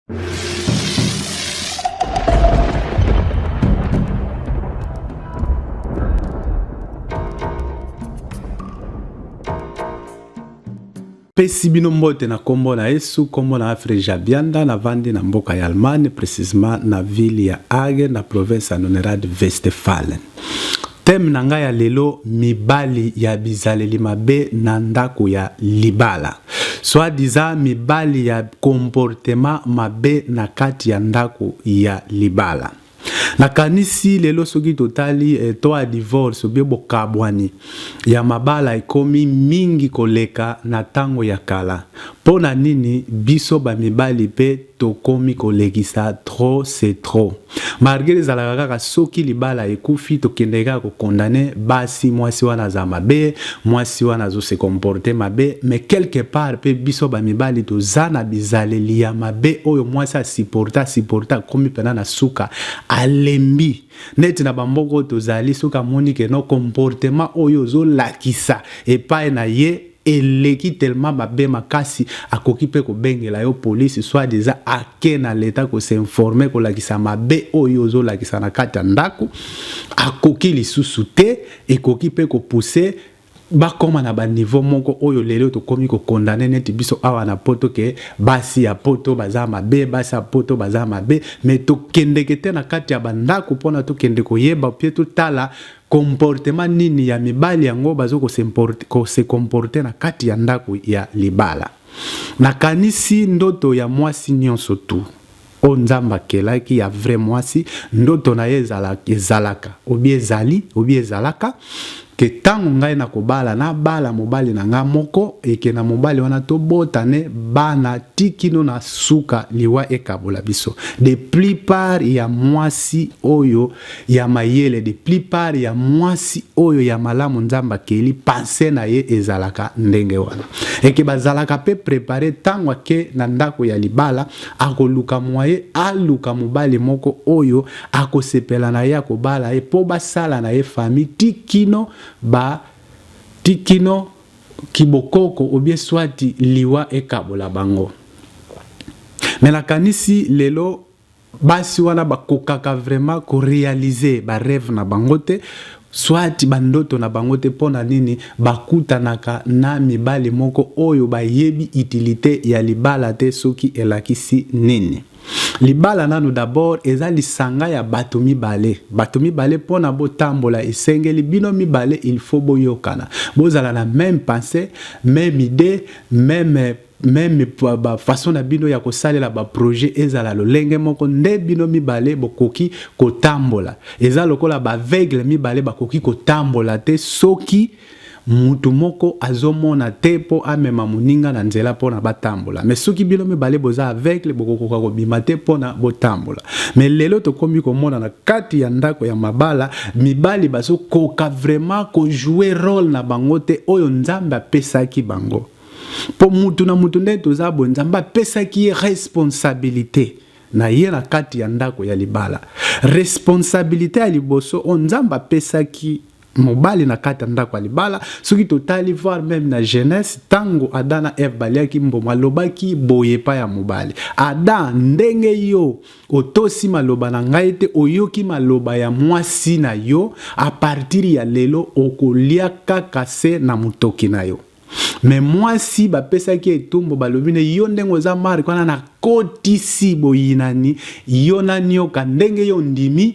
Pesi bino mbote na kombo na Yesu, kombo na Afre Jabianda, na vandi na mboka ya Allemagne, précisément na ville ya Hague, na province ya Nonerad Westfalen. Thème na nga ya lelo, mibali ya bizaleli mabe na ndako ya libala. Soit disant mibali ya comportement mabe na kati ya ndako ya libala. Na kanisi lelo soki totali to a divorce obie bokabwani ya mabala ekomi mingi koleka na tango ya kala. Pona nini biso ba mibali pe tokomi kolekisa trop c'est trop. Malgré les alakaka soki libala ekufi tokendeka ko condamner basi mwasi wana za mabe, mwasi wana zo se comporter mabe, mais quelque part pe biso ba mibali to zana bizaleli ya mabe oyo mwasi a supporta komi pena na suka alembi. Neti na bamboko tozali soka monike no comportement oyo zo lakisa epai na ye eleki tellement mabe makasi akoki pe ko bengela yo police soit déjà ake na leta ko s'informer ko lakisa mabe oyo zo lakisa na kati ndako akoki lisusu te ekoki pe ko pousser ba koma na ba niveau moko oyo lelo to komi ko condamner neti biso awa na poto ke basi ya poto baza mabe, basi ya poto baza mabe, mais to kendekete na kati ya bandako pona to kende ko yeba pie to tala comportement nini ya mibali yango bazo ko se comporter na kati ya ndako ya libala. Na kanisi ndoto ya mwasi nyonso tu o nzamba kelaki ya vrai mwasi ndoto na ye ezalaka obie zali obie zalaka ke tango ngai na kobala na bala mobali na nga moko eke na mobali wana to botane bana tikino na suka liwa ekabola biso. De plupart ya mwasi oyo ya mayele, de plupart ya mwasi oyo ya malamu nzamba keli pense na ye ezalaka ndenge wana. Eke bazalaka pe prepare tango ke na ndako ya libala akoluka mwaye aluka mobali moko oyo akosepela na ye akobala ye po basala na ye famille tikino kibokoko obie swati liwa ekabola bango. Mais la kanisi lelo basi wana bakokaka vraiment ko réaliser ba rêve na bangote swati bandoto na bangote pona nini bakutanaka na mibali moko oyo bayebi utilité ya libala te soki elakisi nini. Libala nanu d'abord eza lisanga ya bato mibale. Bato mibale pona botambola esengeli bino mibale il faut boyokana. Bozala na même pensée, même idée, même façon na bino ya kosalela ba projet ezala lolenge moko nde bino mibale bokoki kotambola. Eza lokola ba aveugle mibale bakoki kotambola te soki mutu moko azomona te po amema muninga na nzela pona batambola. Mais soki bino mibale boza aveugle bokokoka kobima te pona botambola. Mais lelo tokomi komona na kati ya ndako ya mabala mibali baso koka vraiment ko jouer rôle na bango te oyo nzambe apesaki bango. Po mutu na mutu nde tozabo nzambe apesaki responsabilité na ye na kati ya ndako ya libala. Responsabilité ya liboso o nzambe apesaki mobali na kati ndako libala soki totali voir même na jeunesse tango Adam na Eve baliaki mboma lobaki boye pa ya mobali. Adam ndenge yo otosi maloba na ngai te oyoki maloba ya mwasi na yo a partir ya lelo okolia kaka se na mutoki na yo. Mais mwasi bapesaki etumbo balobine yo ndengo za mari kwana na kotisi boyinani yo na nyoka ndenge yo ndimi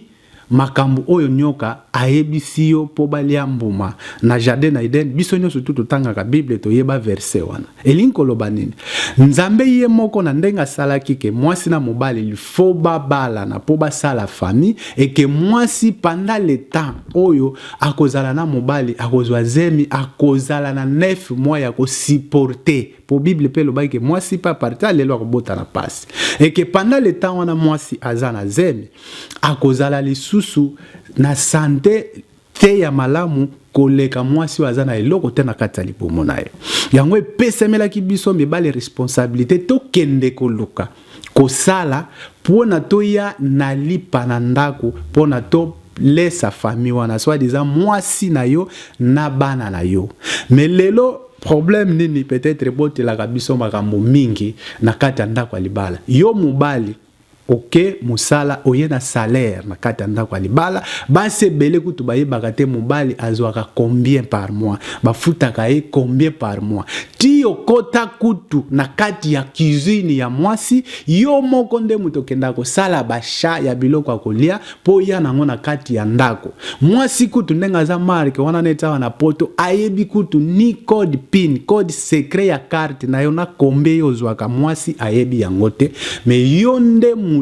makambu oyo nyoka ayebisi yo po balia mbuma na jardin na Eden biso nyonso tu totangaka Bible toyeba verset wana elinko loba nini nzambe ye moko na ndenga salaki ke mwasi na mobali il faut babala na po basala famille et que mwasi pendant le temps oyo akozala na mobali akozwa zemi akozala na 9 mois ya ko supporter po Bible pe loba ke mwasi pa parta lelo akobota na pasi et que pendant le temps wana mwasi azana zemi akozala lisusu na santé te ya malamu koleka mwasi wazana eloko te na kati ya libumu na ye. Yango epesemelaki biso mibali responsabilité to kende koluka kosala pona toya na lipa na ndako pona to lesa famille wana soit disant mwasi na yo na bana na yo. Mais lelo problème nini peut-être botelaka biso makambo mingi na kati ya ndako ya libala. Yo mobali ok musala oye na salaire na kati ya ndako ya libala, base bele kutu bayebaka te mobali azwaka combien par mois, bafutaka ye combien par mois. Ti okota kutu na kati ya cuisine ya mwasi, yo moko nde mutu okenda kosala basha ya biloko ya kolia po ya nango na kati ya ndako. Mwasi kutu ndenga za marke wana neta wana poto ayebi kutu ni code PIN, code secret ya carte na yo na kombe yo zwaka mwasi ayebi yango te. Me yo nde mutu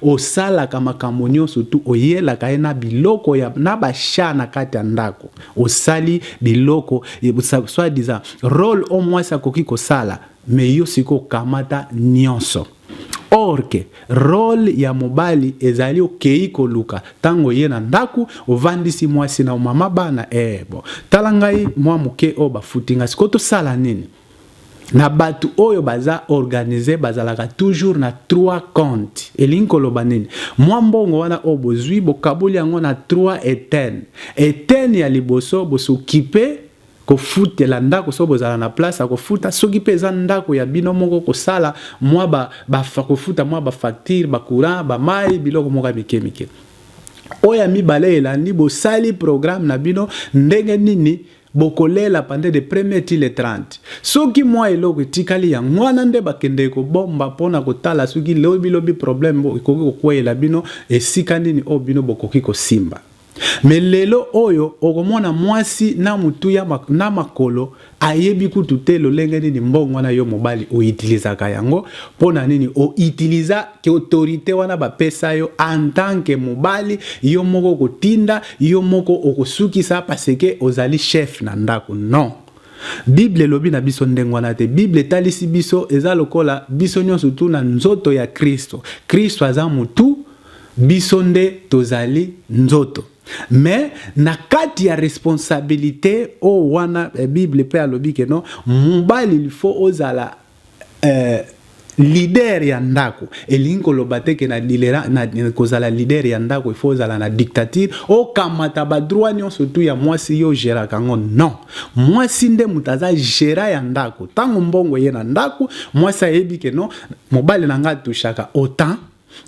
osala kama kamonyo surtout oyela kaena biloko ya na basha na kati ya ndako. Osali biloko soit disant rôle au moins sa koki kosala me yo siko kamata nyonso. Or que rôle ya mobali ezali okei koluka tango ye na ndaku ovandisi mwasi na mama bana bon talangai mwa muke o bafutinga sikoto sala nini na batu oyo baza organiser bazalaka toujours na 3 comptes elinkolo banini mwa mbongo wana obozwi bokabuli yango na 3 eten ya liboso bosukipe ko fute la ndako so bozala na place ko futa soki peza ndako ya bino moko ko sala mwa ba ko futa mwa ba facture ba courant ba mai biloko moko mikemike oya mibale elandi bo sali programme na bino ndenge nini bokolela pendant de premier til 30 soki mwa eloko tikali ya mwana nde bakende ko bomba pona kotala soki lobi problème ikoki kokwela bino esika nini o bino bokoki ko simba. Me lelo oyo okomona mwasi na mutu ya na makolo ayebi kutu te lolenge nini mbongo wana yo mobali o utilizaka yango pona nini o utiliza ke autorité wana bapesa yo en tant que mobali yo moko kotinda yo moko okosukisa parce que ozali chef na ndako. Non, Bible lobi na biso ndengwana te. Bible talisi biso eza lokola biso nyonso tu na nzoto ya Kristo. Kristo aza mutu biso nde tozali nzoto. Mais na kati ya responsabilité o wana Bible pe alobi ke no mobali il faut ozala leader ya ndako elinko lobate ke na dilera na kozala leader ya ndako il faut ozala na dictature o kamata ba droit nyonso tu ya mwasi yo gera kango. Non, mwasi nde mutaza gera ya ndako tango mbongo ye na ndako mwasi ayebi ke no mobali nanga tushaka autant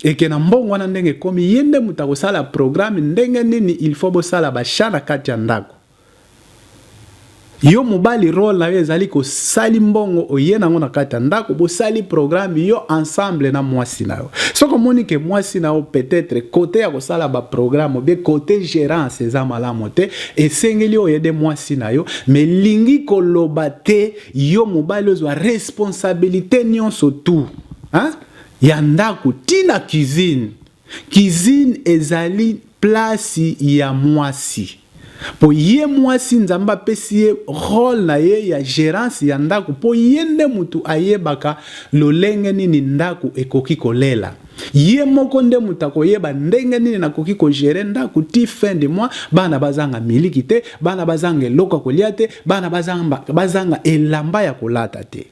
et que na mbongo wana ndenge komi yende mutako sala programme ndenge nini il faut bosala bashana kati ya ndako. Yo mobali role na yo ezali ko sali mbongo oyena ngo na kati ya ndako bosali programme yo ensemble na mwasi na yo. Soko moni ke mwasi na yo peut-être côté ya ko sala ba programme bien côté gérance eza malamu te esengeli oyede mwasi na yo mais lingi ko lobate yo mobali ozwa responsabilité nyonso tout hein ya ndako tina cuisine. Cuisine ezali place ya mwasi. Po ye mwasi nzamba pesi ye rôle na ye ya gérance ya ndako po yende mutu ayebaka lolenge nini ndako ekoki kolela. Ye moko nde mutu akoyeba ndenge nini nakoki ko gérer ndako ti fin de mois bana bazanga miliki te, bana bazanga eloko kolia te, bana bazanga elamba ya kolata te.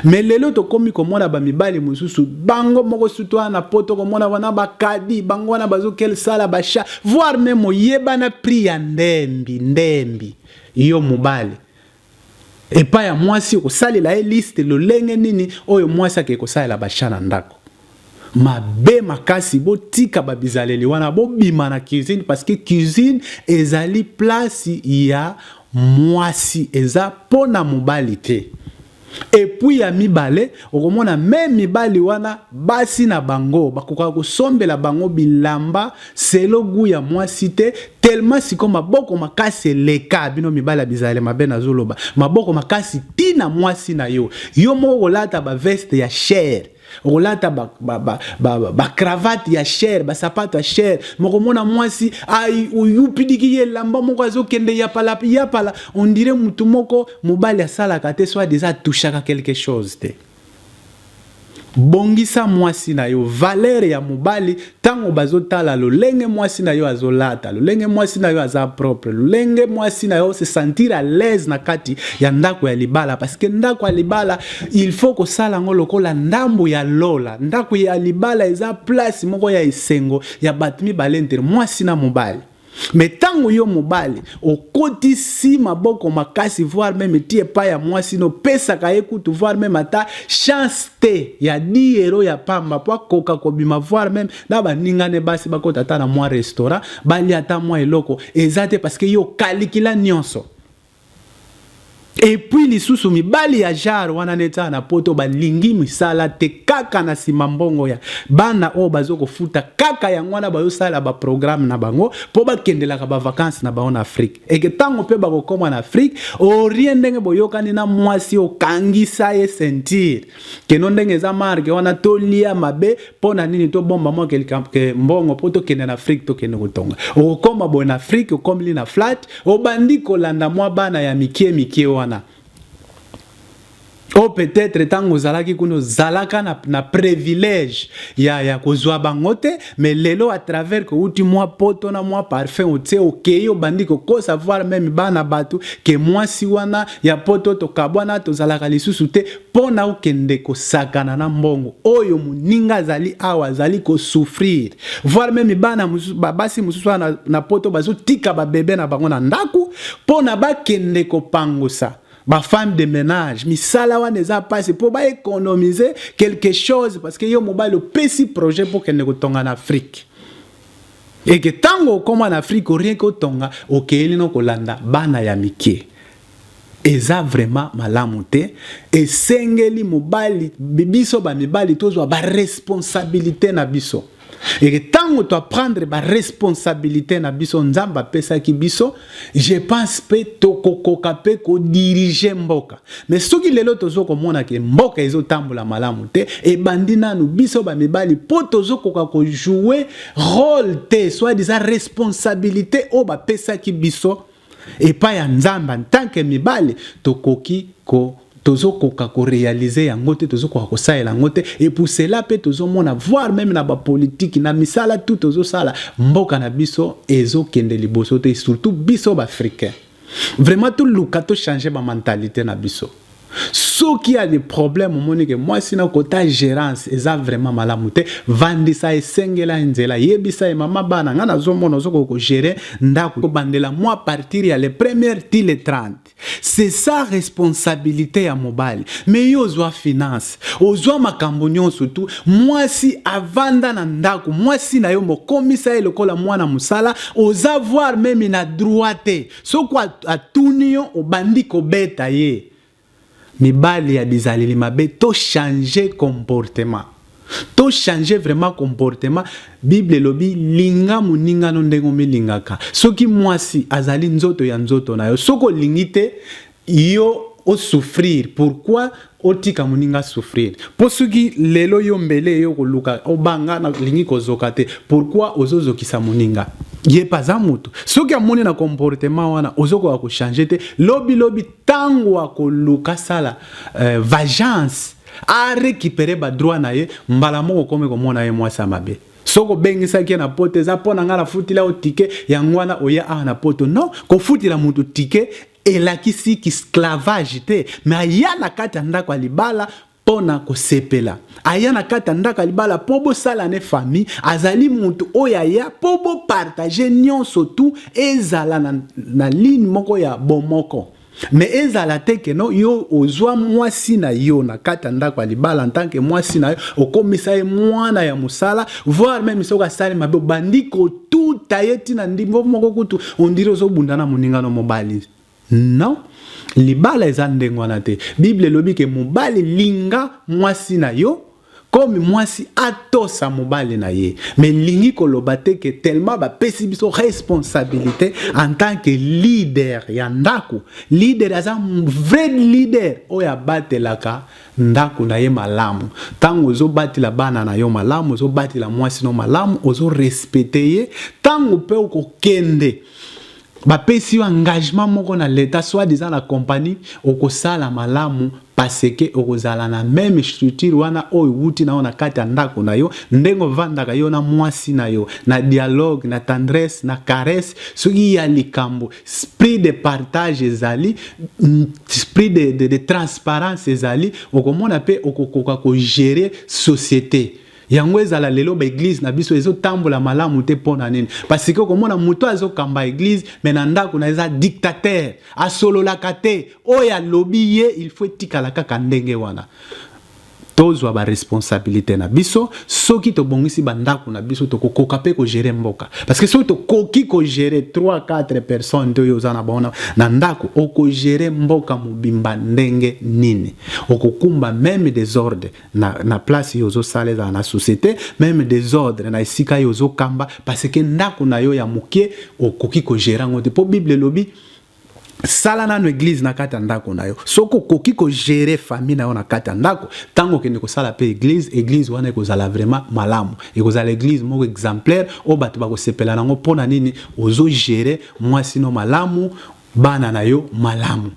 Mais lelo to komi komona ba mibali mususu bango moko sutwa na poto komona wana bakadi bango wana bazokel sala basha voire même yeba na prix ya ndembi iyo mobali epa ya mwasi ko salela e liste lolenge nini oyo mwasi ke ko sala basha na ndako. Mabe makasi botika babizaleli wana bobima na cuisine parce que cuisine ezali place ya mwasi eza pona mobali te. Et puis ya mibale okomona même mibali wana basi na bango bakoka kosombela bango bilamba selo gu ya mwasi te tellement siko maboko makasi leka bino mibala bizale mabe na zoloba maboko makasi tina mwasi na yo yo moko kolata ba veste ya cher olata ba cravate ya cher ba sapato ya cher moko mona mwasi ai uyupidiki ye lamba moko azokende ya pala on dirait mutu moko mobali asala kate soit déjà touchaka quelque chose te. Bongisa mwasi na yo valeur ya mobali tango bazotala lolenge mwasi na yo azolata lolenge mwasi na yo aza propre lolenge mwasi na yo se sentir à l'aise na kati ya ndako ya libala parce que ndako ya libala il faut ko sala ngo lokola ndambo ya lola ndako ya libala eza place moko ya esengo ya batmi balenter mwasi na mobali. Mais tango yo mobali okotisi maboko makasi voire même tie pa ya mwasi no pesa ka ekutu voire même ata chance te ya 10 euro ya pamba po koka kobima voire même na baningane basi bakota ata na mwa restaurant bali ata mwa eloko ezate parce que yo kalikila nyonso. Et puis lisusu mibali ya jar wana neta na poto balingi misala te kaka na simambongo ya bana o bazoko futa kaka ya ngwana bayo sala ba programme na bango po bakendela ka ba vacances na baona Afrique. Et que tango pe bako koma na Afrique orien ndenge boyokani na mwasi o kangisa ye sentir ke non ndenge za marque wana tolia mabe pona nini to bomba mo ke mbongo poto kende na Afrique to kende kotonga o koma bo na Afrique o komli na flat o bandi kolanda mwa bana ya mikie wana. O peut-être tango zalaki kuno zalaka na privilège ya kozwa bangote mais lelo à travers que uti moi poto na moi parfum o tse okeyo bandiko ko savoir même bana batu que moi si wana ya poto to kabwana to zalaka lisusu te pona okende ko sakana na mbongo oyo muninga zali awa zali ko souffrir voir même bana basi mususu na poto bazo tika ba bébé na bango na ndaku pona ba kende ko pangosa. Ba femme de ménage, misala wana eza passe pour ba économiser quelque chose parce que yo mobile le petit projet pour qu'elle ne kotonga en Afrique. Et que tango comme en Afrique rien que tonga okeli no kolanda bana ya mike. Eza vraiment malamu te et sengeli mobile biso ba mibali tozwa ba responsabilité na biso. Et que tant que tu prendre ma responsabilité na biso nzamba pesa ki biso, je pense pe to kokokape ko diriger mboka. Mais ce qui lelo tozo komona ke mboka ezo tambola malamu te e bandina nu biso ba mibali po tozo koka ko jouer rôle te soit disant responsabilité o ba pesa ki biso et pas ya nzamba en tant que mibali to koki ko tozo koka ko réaliser yango te tozo koka ko saela ngote et pour cela pe tozo mona voir même na ba politique na misala tout tozo sala mboka na biso ezo kende liboso te surtout biso ba africain vraiment tout luka to changer ba mentalité na biso. Ce qui a des problèmes au monde que moi si na kota gérance eza vraiment malamu te vandisa esengela nzela yebisa mama bana ngana zomona zoko ko gérer ndako bandela moi partir ya les premières til les 30 c'est sa responsabilité ya mobile mais yo zwa finance ozwa makambo nyonso surtout moi si avanda na ndako moi si na yo mokomisa ele kola mwana musala oza voir même na droite so kwa atunio obandi ko beta ye. Mibali ya bizaleli mabe to changer comportement. To changer vraiment comportement. Bible lobi linga muninga no ndengo milingaka. Soki mwasi azali nzoto ya nzoto na yo. Soko lingite yo o souffrir. Pourquoi otika muninga souffrir? Posuki lelo yo mbele yo koluka obanga na lingi kozokate. Pourquoi ozozo kisa muninga? Ye pas amutu. Soki amoni na comportement wana ozoko wa ko changer te lobi tango wa koluka sala vagance a récupérer ba droit na ye mbala moko kome ko mona ye mwasa mabe. Soko bengisa ki na pote za pona ngala futila o tike ya ngwana oya a na poto non ko futila mutu tike elakisi ki esclavage te mais ayana kati ndako alibala pona ko sepela ayana kati ndako alibala pobo sala ne famille azali mutu oyaya pobo partager nyonso tout ezala na ligne moko ya bomoko mais ezala te ke no yo ozwa mwasi na yo na kati ndako alibala en tant que mwasi na yo okomisa ye mwana ya musala voire même soka sali mabe bandiko tout tayeti na ndimbo moko kutu ondire ozobundana muningano mobali. Non, libala eza ndengo wana te. Bible lobi ke mobali linga mwasi na yo comme mwasi atosa mobali na ye. Mais lingi koloba te ke tellement ba pesi biso responsabilité en tant que leader ya ndako. Leader aza vrai leader oya batelaka ndako na ye malamu. Tango ozo batila bana na yo malamu, ozo batila mwasi no malamu, ozo respecter ye. Tango pe okokende ba pesi engagement moko na l'état soit disant la compagnie okosala malamu parce que okozala na même structure wana oyo wuti na ona kati ndako na yo ndengo vandaka yo na mwasi na yo na dialogue na tendresse na caresse soki ya likambo esprit de partage ezali esprit de transparence ezali okomona pe okokoka ko gérer société yango ezala lelo ba église na biso ezotambola malamu te pona nini parce que komona muto azokamba église mais na ndako na eza dictateur asololaka te oyo alobi ye il faut etikala kaka ndenge wana tozwa ba responsabilité na biso soki tobongisi bandako na biso tokokoka pe ko gérer mboka parce que soki tokoki ko gérer 3-4 personnes to yoza na bona na ndako oko gérer mboka mobimba ndenge nini okokumba même désordre na place yozo sale dans la société même désordre na esika yozo kamba parce que ndako na yo ya mokie okoki ko gérer ngote po bible lobi sala na no église na kata ndako na yo soko koki ko gérer famille na yo na kata ndako tango ke ndiko sala pe église wana ekozala vraiment malamu ekozala église moko exemplaire o bato bako sepela nango pona nini ozo gérer mwasi no malamu bana na yo malamu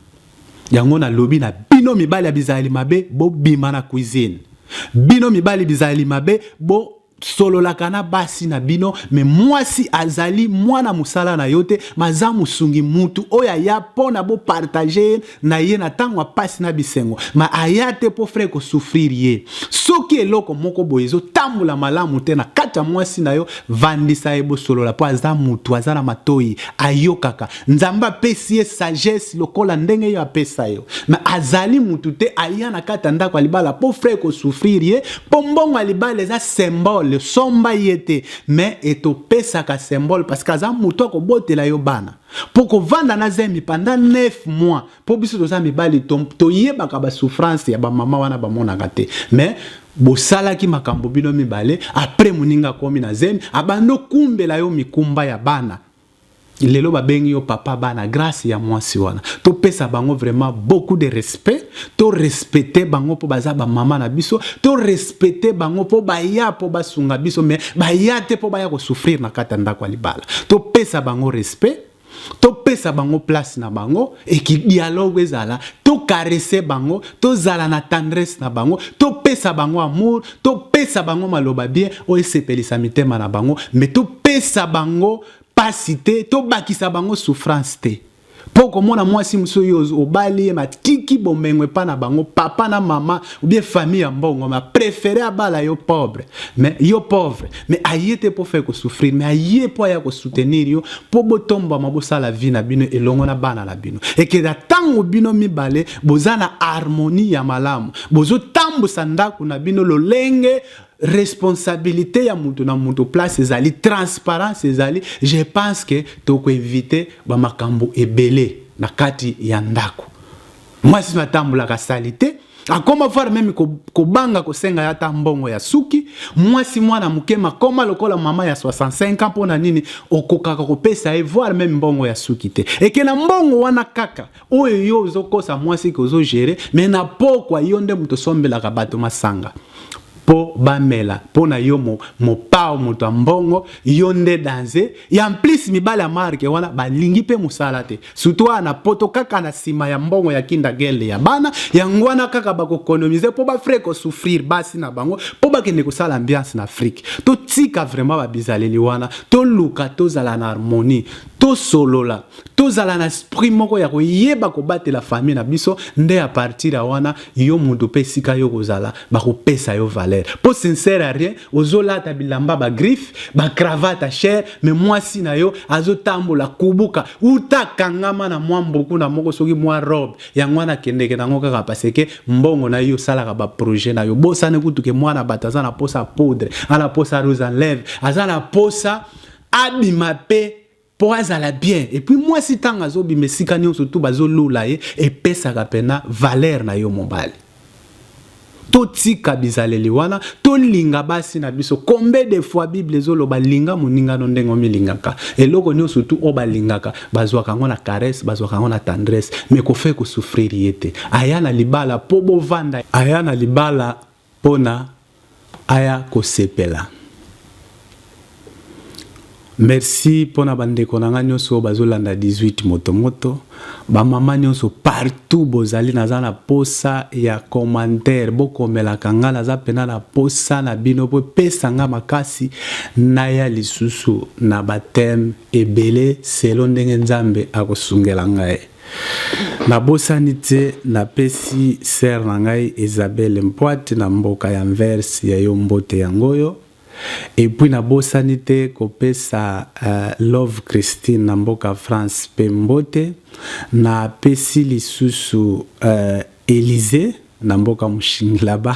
yango na lobi na bino mibali ya bizali mabe bo bima na cuisine bino mibali bizali mabe bo solo la kana basi na bino mais mwasi azali mwana musala na yote maza musungi mutu oya ya pona bo partager na ye na tangwa pasi na bisengo ma ayate po frère ko souffrir ye soki eloko moko boyezo tambula malamu te na kata mwasi na yo vandisa ebo solo la po aza mutu azana matoi ayokaka nzamba pesi ye sagesse lokola ndenge yo apesa yo ma azali mutu te aya na kata ndako alibala po frère ko souffrir ye pombongo alibala za symbole le somba yete mais eto pesa ka symbole parce que za muto ko botela yo bana poko vanda na zemi pendant 9 mois po biso to za mibali to yeba ka ba souffrance ya ba mama wana ba mona gate mais bosala ki makambo bino mibale après muninga komi na zemi abando kumbela yo mikumba ya bana lelo babengi yo papa bana grâce ya mwasi wana to pesa bango vraiment beaucoup de respect to respecter bango po baza ba mama na biso to respecter bango po baya po basunga biso mais baya te po baya ko souffrir na kata ndako libala to pesa bango respect to pesa bango place na bango et ki dialogue ezala to caresser bango to zala na tendresse na bango to pesa bango amour to pesa bango maloba bien o esepelisa mitema na bango mais to pesa bango pasité to bakisa bango souffrance te poko mona mwasi muso yo obali matiki bomengwe pa na bango papa na mama ou bien famille en bongo ma préféré abala yo pauvre mais ayete po faire ko souffrir mais aye po ya ko soutenir yo po botomba mabosa la vie na bino elongo na bana na bino et que da tango bino mibale bozana harmonie ya malamu bozo tambusa ndako na bino lolenge responsabilité ya mutu na mutu place ezali transparence ezali je pense que toko éviter ba makambo ebele na kati ya ndako mwasi matambula ka salite akoma voir même ko banga ko senga ya tambongo ya suki mwasi mwana mukema koma lokola mama ya 65 ans pona nini okokaka ko pesa e voir même mbongo ya suki te et que na mbongo wana kaka oyo yo zokosa mwasi ko zo gérer mais na pokwa yo nde muto sombela ka bato masanga po bamela po na yo mo pao moto mbongo yo nde danse ya en plus mibala marke wana balingi pe musala te surtout ana poto kaka na sima ya mbongo ya kinda gele ya bana ya ngwana kaka bako economiser po ba frère ko souffrir basi na bango po ba kende ko sala ambiance na Afrique to tika vraiment ba bizaleli wana to luka to zala na harmonie to solola to zala na esprit moko ya ko yeba ko batela la famille na biso nde a partir ya wana yo mundo pe sika yo kozala ba ko pesa yo valeur pour sincère à rien ozola ta bilamba ba griffe ba cravate à cher mais moi si na yo azotambola kubuka uta kangama na mwambuku na moko soki mwa robe ya ngwana kendeke na ngoka ka parce que mbongo na yo sala ka ba projet na yo bosane kutuke mwana bataza na posa poudre ala posa rose en lèvres azana posa abima pe pour azala bien et puis moi si tanga zobi mesika nyonso tout bazolula ye et pesa ka pena valeur na yo mobile to tika bizaleli wana to linga basi na biso combien de fois bible ezoloba linga moninga no ndengo milingaka eloko nyonso tout oba lingaka bazwa kango na caresse bazwa kango na tendresse mais ko fait ko souffrir yete aya na libala po bovanda aya na libala pona aya ko sepela. Merci pour na bande konanga nyonso bazolanda 18 moto ba mama nyonso partout bozali nazana posa ya commentaire bokomela kangala za pena na posa na bino po pesa nga makasi na ya lisusu na batem ebele selon ndenge nzambe akosungela ngai. Na bosani te na pesi sœur na ngai Isabelle Mpoate na mboka ya Anvers ya yo mbote yangoyo. Et puis na bosani te kopesa Love Christine na mboka France pe mbote. Na pesi lisusu Élysée na mboka Mushingilaba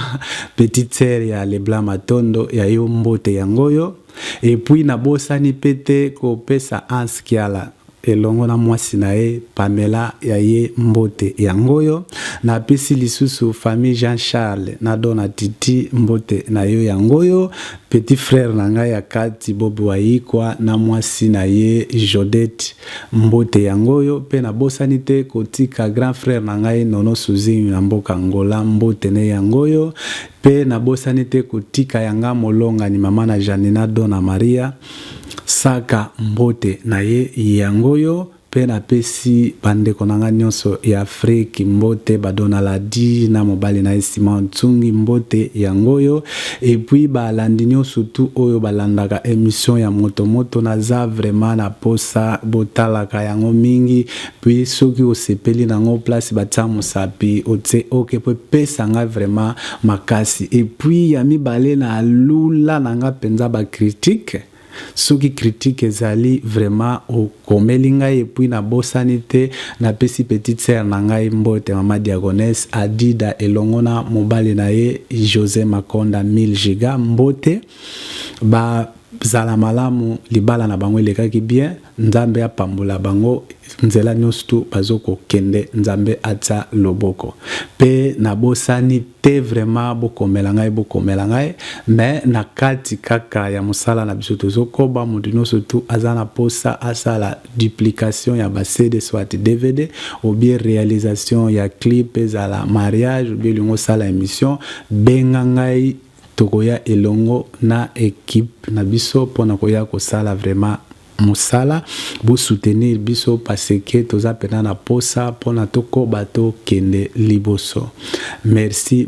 petite sœur ya Leblanc Matondo ya yo mbote yangoyo. Et puis na bosani pete kopesa Anskiala elongo na mwasi na ye Pamela ya ye mbote yangoyo. Na pesi lisusu famille Jean Charles na dona Titi mbote na yo yangoyo. Petit frère na ngai ya kati Bobi Waikwa na mwasi na ye Jodette mbote yangoyo. Pe na bosani te kotika grand frère na ngai Nono Suzinyu na mboka Angola mbote ne yangoyo. Pe na bosani te kotika yanga molonga ni mama na Janina Dona Maria Saka mbote na ye yangoyo. Pe na pesi bandeko na nga nyonso ya Afrique mbote badona ladi na mobali na Simon Tsungi mbote yangoyo. Et puis balandi nyonso tu oyo balandaka émission ya motomoto naza vraiment na posa botalaka yango mingi. Puis soki osepeli nango place batia mosapi otse oke pe pesa nga vraiment makasi. Et puis ya mibale na lula nanga penza ba critique. Soki critique ezali vraiment au komelinga. Et puis na bosani te na pesi petite sœur na ngai mbote mama Diagonesse Adida elongona mobali na ye José Makonda 1000 giga mbote ba zala malamu libala na bango elekaki bien. Nzambe apambola bango nzela nyonso tu bazoko kende nzambe atsa loboko. Pe na bosani te vraiment bokomela ngai mais na kati kaka ya musala na biso tozokoba mutu nyonso tu azana posa asala duplication ya ba CD soit DVD ou bien réalisation ya clip ezala mariage ou bien lingo sala émission benga ngai tokoya elongo na équipe na biso pona koya kosala vraiment musala bo soutenir biso parce que toza pena na posa pona toko bato kende liboso. Merci.